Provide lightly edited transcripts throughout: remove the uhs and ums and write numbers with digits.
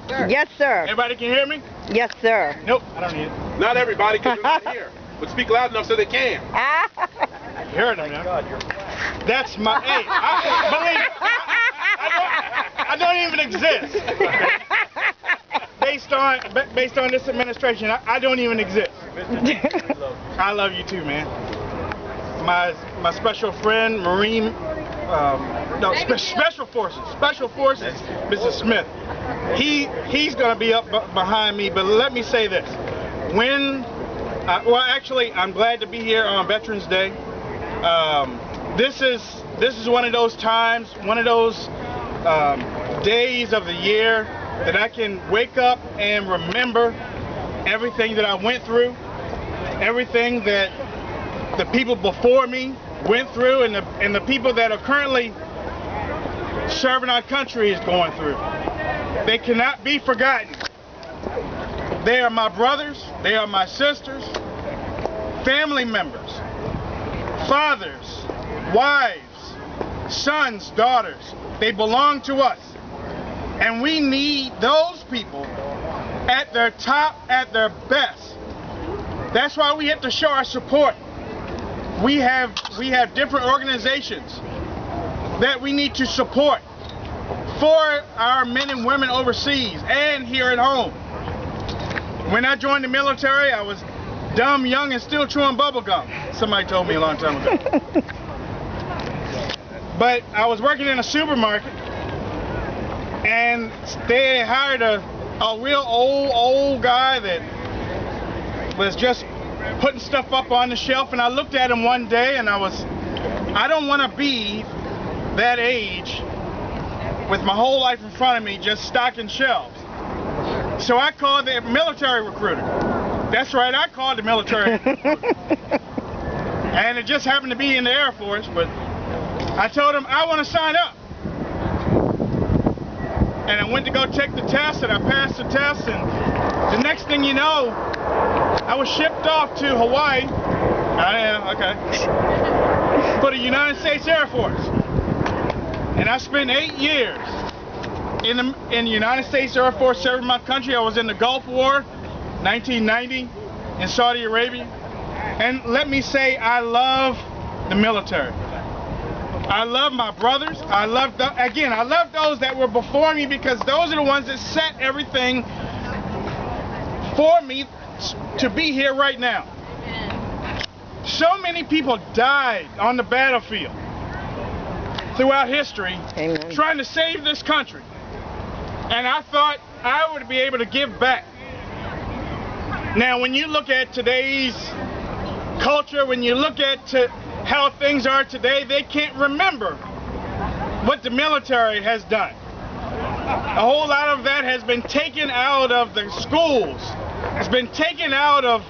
Yes, sir. Everybody can hear me? Yes, sir. Nope, I don't need it. Not everybody, because they're not here. But speak loud enough so they can. You heard him, man. That's my, hey, I don't even exist. Based on this administration, I don't even exist. I love you too, man. My special friend, Marine, Special Forces, Mr. Smith. He's gonna be up behind me, but let me say this. Well, actually, I'm glad to be here on Veterans Day. This is one of those times, one of those days of the year that I can wake up and remember everything that I went through, everything that the people before me went through, and the people that are currently serving our country is going through. They cannot be forgotten. They are my brothers, they are my sisters, family members, fathers, wives, sons, daughters. They belong to us. And we need those people at their top, at their best. That's why we have to show our support. We have different organizations that we need to support for our men and women overseas and here at home. When I joined the military, I was dumb, young, and still chewing bubble gum. Somebody told me a long time ago. But I was working in a supermarket, and they hired a real old guy that was just putting stuff up on the shelf, and I looked at him one day and I don't want to be that age with my whole life in front of me just stocking shelves. So I called the military recruiter. That's right, I called the military recruiter. And it just happened to be in the Air Force, but I told him I want to sign up. And I went to go take the test, and I passed the test, and the next thing you know, I was shipped off to Hawaii. I am, okay. For the United States Air Force. And I spent 8 years in the United States Air Force serving my country. I was in the Gulf War, 1990, in Saudi Arabia. And let me say, I love the military. I love my brothers. I love those that were before me, because those are the ones that set everything for me to be here right now. So many people died on the battlefield throughout history. Amen. Trying to save this country. And I thought I would be able to give back. Now, when you look at today's culture, when you look at how things are today, they can't remember what the military has done. A whole lot of that has been taken out of the schools. It's been taken out of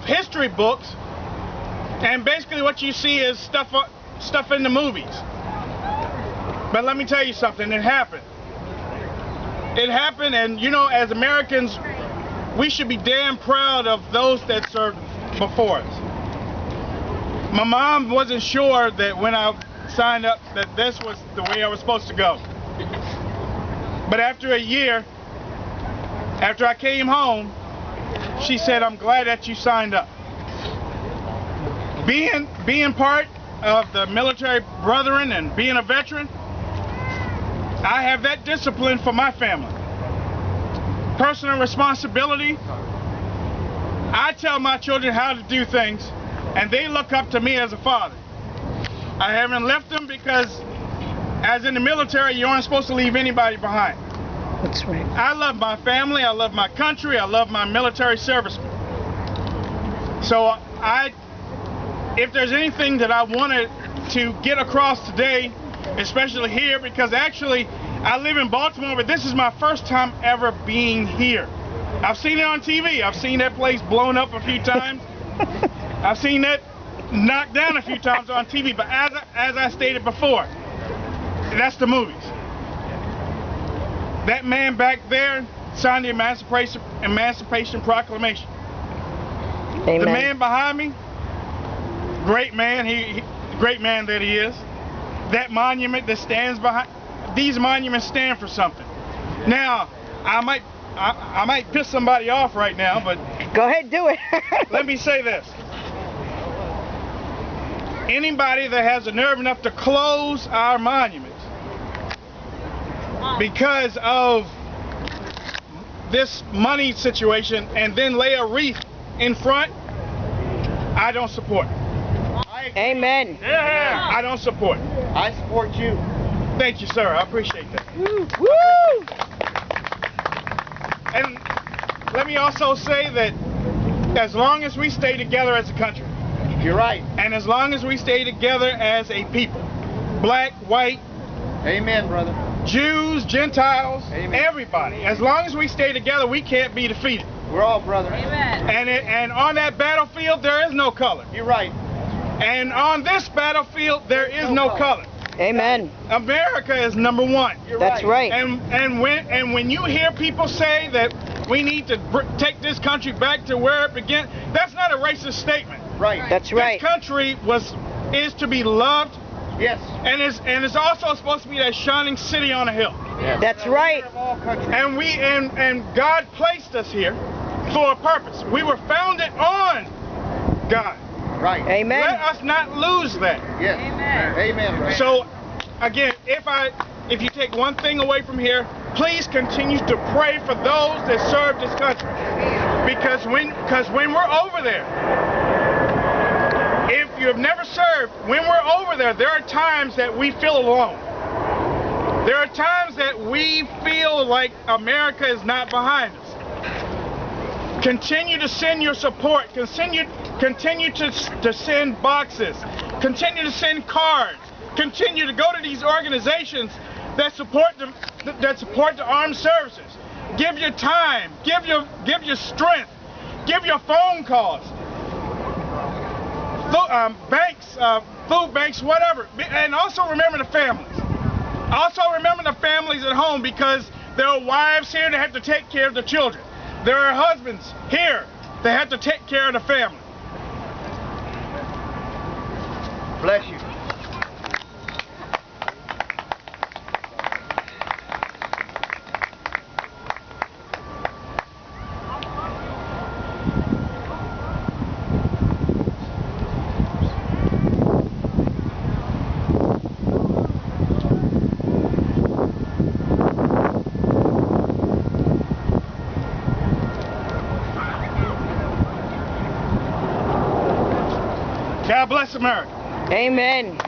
history books, and basically what you see is stuff in the movies. But let me tell you something, it happened. It happened, and you know, as Americans, we should be damn proud of those that served before us. My mom wasn't sure that when I signed up that this was the way I was supposed to go. But after a year, after I came home, she said, "I'm glad that you signed up." Being part of the military brethren and being a veteran, I have that discipline for my family. Personal responsibility. I tell my children how to do things, and they look up to me as a father. I haven't left them, because as in the military, you aren't supposed to leave anybody behind. That's right. I love my family, I love my country, I love my military servicemen. So if there's anything that I wanted to get across today, especially here, because actually I live in Baltimore, but this is my first time ever being here. I've seen it on TV. I've seen that place blown up a few times. I've seen that knocked down a few times on TV, but as I stated before, that's the movies. That man back there signed the Emancipation Proclamation. Amen. The man behind me, great man, great man that he is. That monument that stands behind, these monuments stand for something. Now, I might piss somebody off right now, but Go ahead, do it. let me say this. Anybody that has the nerve enough to close our monument because of this money situation and then lay a wreath in front, I don't support. Amen. Yeah. I don't support. I support you. Thank you, sir. I appreciate that. Woo! And let me also say that as long as we stay together as a country, You're right. and as long as we stay together as a people, black, white, Amen, brother. Jews, Gentiles, Amen. everybody, as long as we stay together, we can't be defeated. We're all brothers. And on that battlefield, there is no color. You're right. And on this battlefield, there is no color. Amen. America is number one. You're That's right. And when you hear people say that we need to take this country back to where it began, that's not a racist statement. Right. That's right. This country is to be loved, Yes. and it's also supposed to be that shining city on a hill. Yes. That's right. Of all countries. And God placed us here for a purpose. We were founded on God. Right. Amen. Let us not lose that. Yes. Amen, brother. So, again, if you take one thing away from here, please continue to pray for those that serve this country. Because when we're over there, if you have never served, when we're over there are times that we feel alone. There are times that we feel like America is not behind us. Continue to send your support. Continue to send boxes. Continue to send cards. Continue to go to these organizations that support the armed services. Give your time. Give your strength. Give your phone calls. Banks, food banks, whatever. And also remember the families. Also remember the families at home, because there are wives here that have to take care of the children. There are husbands here that have to take care of the family. Bless you. God bless America. Amen.